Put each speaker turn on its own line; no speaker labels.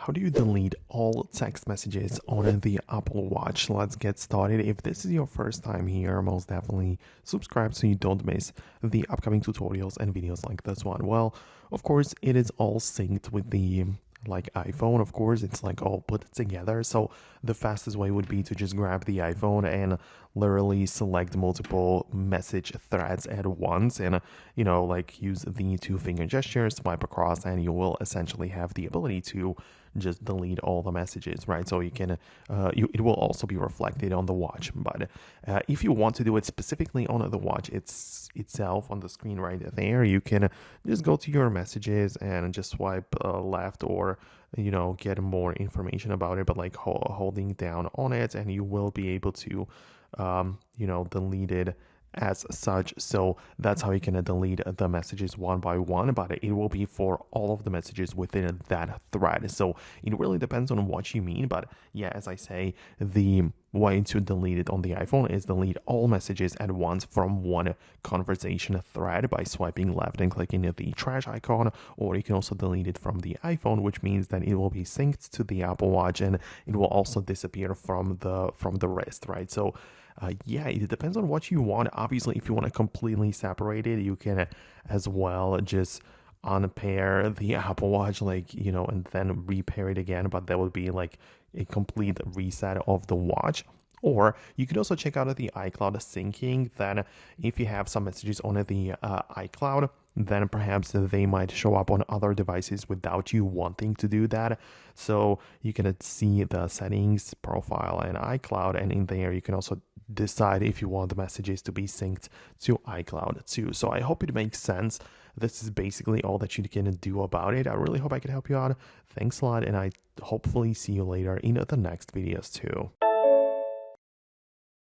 How do you delete all text messages on the Apple Watch? Let's get started. If this is your first time here, most definitely subscribe so you don't miss the upcoming tutorials and videos like this one. Well, of course, it is all synced with the iPhone. Of course, it's like all put together. So the fastest way would be to just grab the iPhone and literally select multiple message threads at once and like use the two finger gesture, swipe across, and you will essentially have the ability to just delete all the messages, right? So you can it will also be reflected on the watch. But if you want to do it specifically on the watch itself on the screen right there, you can just go to your messages and just swipe left, or get more information about it, but like holding down on it, and you will be able to delete it as such. So that's how you can delete the messages one by one, but it will be for all of the messages within that thread. So it really depends on what you mean. But yeah, as I say, the way to delete it on the iPhone is delete all messages at once from one conversation thread by swiping left and clicking the trash icon, or you can also delete it from the iPhone, which means that it will be synced to the Apple Watch and it will also disappear from the wrist, right? So yeah, it depends on what you want. Obviously, if you want to completely separate it, you can as well just unpair the Apple Watch, and then repair it again, but that would be like a complete reset of the watch. Or you could also check out the iCloud syncing. Then if you have some messages on the iCloud, then perhaps they might show up on other devices without you wanting to do that. So you can see the settings, profile, and iCloud, and in there you can also decide if you want the messages to be synced to iCloud too. So I hope it makes sense. This is basically all that you can do about it. I really hope I can help you out. Thanks a lot, and I hopefully see you later in the next videos too.